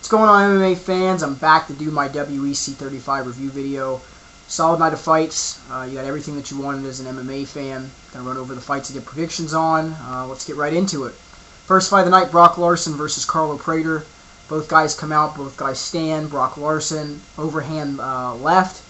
What's going on, MMA fans? I'm back to do my WEC 35 review video. Solid night of fights. You got everything that you wanted as an MMA fan. Gonna run over the fights to get predictions on. Let's get right into it. First fight of the night, Brock Larson versus Carlo Prater. Both guys come out, both guys stand. Brock Larson, overhand left,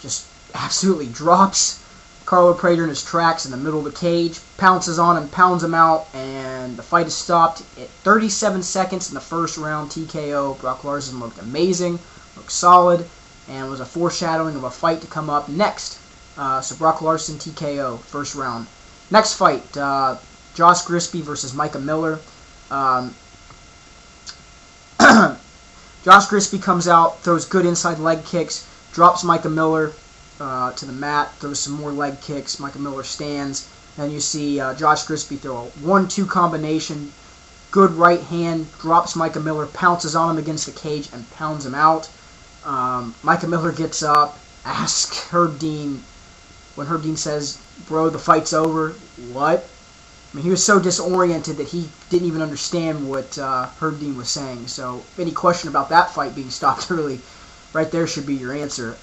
just absolutely drops Carlo Prater in his tracks in the middle of the cage, pounces on him, pounds him out, and the fight is stopped at 37 seconds in the first round, TKO. Brock Larson looked amazing, looked solid, and was a foreshadowing of a fight to come up next. So Brock Larson, TKO, first round. Next fight, Josh Grisby versus Micah Miller. Josh Grisby comes out, throws good inside leg kicks, drops Micah Miller to the mat, throws some more leg kicks. Micah Miller stands. Then you see Josh Grisby throw a 1-2 combination, good right hand, drops Micah Miller, pounces on him against the cage, and pounds him out. Micah Miller gets up, asks Herb Dean, when Herb Dean says, "Bro, the fight's over," what? I mean, he was so disoriented that he didn't even understand what Herb Dean was saying. So any question about that fight being stopped early, right there should be your answer.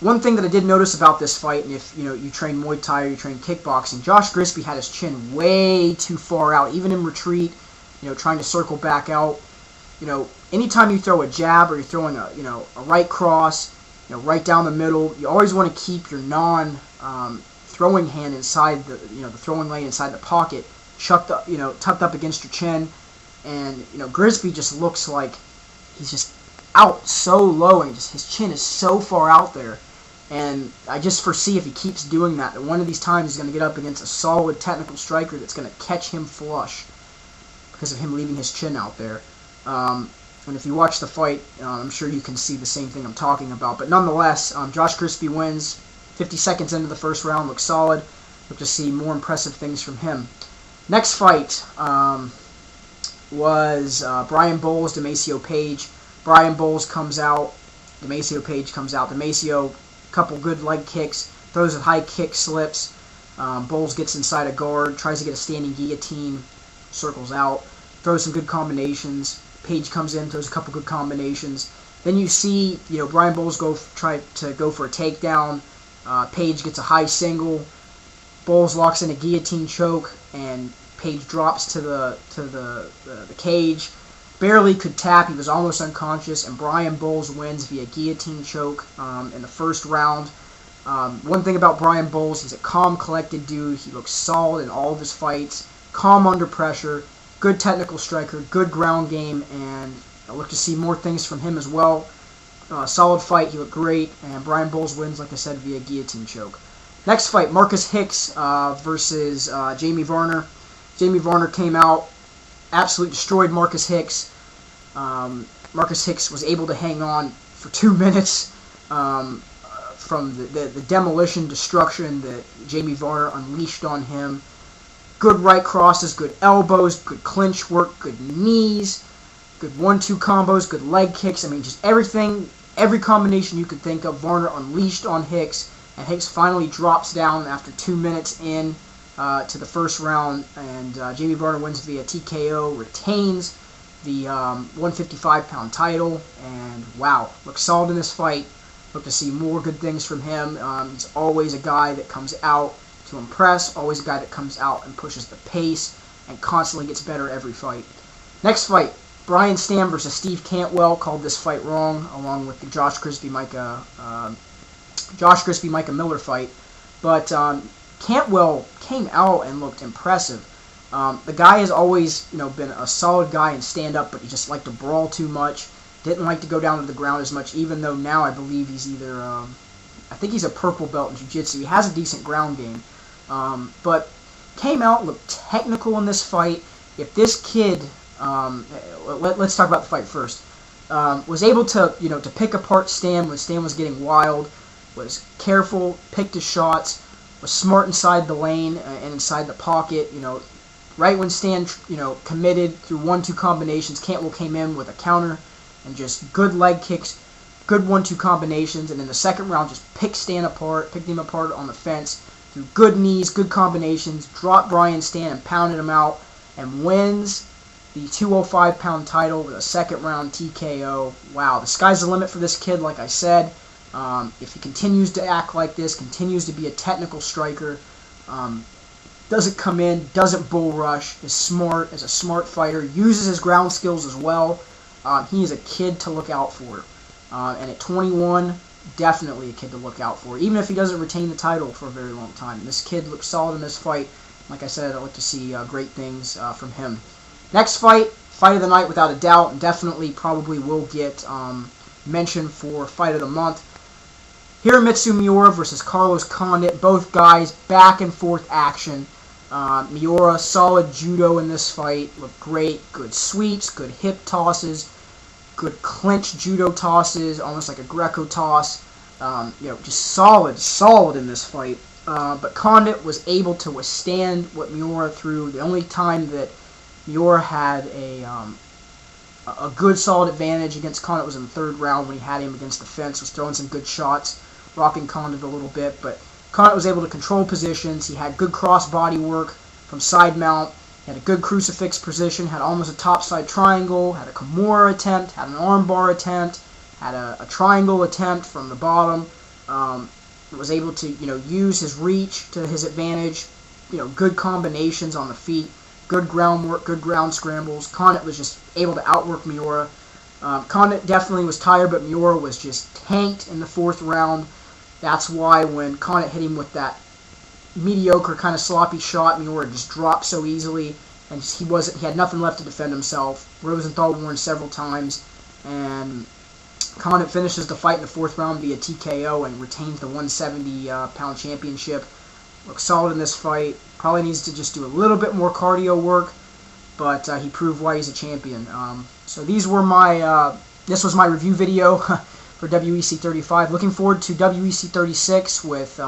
One thing that I did notice about this fight, and if you train Muay Thai or you train kickboxing, Josh Grisby had his chin way too far out, even in retreat, trying to circle back out. Anytime you throw a jab or you're throwing a right cross, right down the middle, you always want to keep your throwing hand inside the the throwing lane inside the pocket, tucked up against your chin, and Grisby just looks like he's just out so low, and his chin is so far out there. And I just foresee if he keeps doing that one of these times he's going to get up against a solid technical striker that's going to catch him flush because of him leaving his chin out there. And if you watch the fight, I'm sure you can see the same thing I'm talking about. But nonetheless, Josh Grisby wins. 50 seconds into the first round, looks solid. Look to see more impressive things from him. Next fight was Brian Bowles, Demasio Page. Brian Bowles comes out. Demasio Page comes out. Demasio, couple good leg kicks, throws a high kick, slips. Bowles gets inside a guard, tries to get a standing guillotine, circles out, throws some good combinations. Page comes in, throws a couple good combinations. Then you see, Brian Bowles try to go for a takedown. Page gets a high single. Bowles locks in a guillotine choke, and Page drops to the cage. Barely could tap. He was almost unconscious, and Brian Bowles wins via guillotine choke in the first round. One thing about Brian Bowles, he's a calm, collected dude. He looks solid in all of his fights, calm under pressure, good technical striker, good ground game, and I look to see more things from him as well. Solid fight. He looked great, and Brian Bowles wins, like I said, via guillotine choke. Next fight, Marcus Hicks versus Jamie Varner. Jamie Varner came out, absolutely destroyed Marcus Hicks. Marcus Hicks was able to hang on for 2 minutes from the demolition, destruction that Jamie Varner unleashed on him. Good right crosses, good elbows, good clinch work, good knees, good 1-2 combos, good leg kicks. I mean, just everything, every combination you could think of, Varner unleashed on Hicks, and Hicks finally drops down after 2 minutes in to the first round, and Jamie Varner wins via TKO, retains the 155-pound title, and wow, looks solid in this fight. Look to see more good things from him. He's always a guy that comes out to impress, always a guy that comes out and pushes the pace, and constantly gets better every fight. Next fight, Brian Stam versus Steve Cantwell. Called this fight wrong, along with the Josh Grisby Micah Miller fight, but Cantwell came out and looked impressive. The guy has always, been a solid guy and stand up, but he just liked to brawl too much. Didn't like to go down to the ground as much, even though now I believe he's either, I think he's a purple belt in jiu-jitsu. He has a decent ground game. But came out, looked technical in this fight. If this kid, let's talk about the fight first, was able to, to pick apart Stam when Stam was getting wild, was careful, picked his shots, was smart inside the lane and inside the pocket, right when Stan, committed through 1-2 combinations, Cantwell came in with a counter and just good leg kicks, good 1-2 combinations, and in the second round just picked him apart on the fence through good knees, good combinations, dropped Brian Stan and pounded him out, and wins the 205-pound title with a second-round TKO. Wow, the sky's the limit for this kid, like I said. If he continues to act like this, continues to be a technical striker, doesn't come in, doesn't bull rush, is smart, is a smart fighter, uses his ground skills as well, he is a kid to look out for. And at 21, definitely a kid to look out for, even if he doesn't retain the title for a very long time. This kid looks solid in this fight. Like I said, I'd like to see great things from him. Next fight of the night without a doubt, and definitely probably will get mentioned for Fight of the Month. Hiromitsu Miura versus Carlos Condit. Both guys, back and forth action. Miura, solid judo in this fight. Looked great. Good sweeps, good hip tosses, good clinch judo tosses, almost like a Greco toss. Just solid in this fight. But Condit was able to withstand what Miura threw. The only time that Miura had a good solid advantage against Condit was in the third round when he had him against the fence, was throwing some good shots, rocking Condit a little bit, but Condit was able to control positions. He had good cross-body work from side mount, he had a good crucifix position, had almost a topside triangle, had a Kimura attempt, had an armbar attempt, had a triangle attempt from the bottom, was able to use his reach to his advantage, good combinations on the feet, good groundwork, good ground scrambles. Condit was just able to outwork Miura. Condit definitely was tired, but Miura was just tanked in the fourth round. That's why when Condit hit him with that mediocre kind of sloppy shot, Miura just dropped so easily, and he had nothing left to defend himself. Rosenthal warned several times, and Condit finishes the fight in the fourth round via TKO and retains the 170-pound championship. Looks solid in this fight. Probably needs to just do a little bit more cardio work, but he proved why he's a champion. So this was my review video for WEC 35. Looking forward to WEC 36 with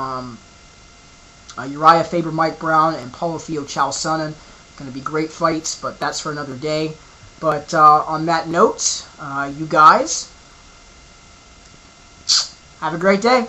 Uriah Faber, Mike Brown, and Paulo Fio Chow Sonnen. Going to be great fights, but that's for another day. But on that note, you guys, have a great day.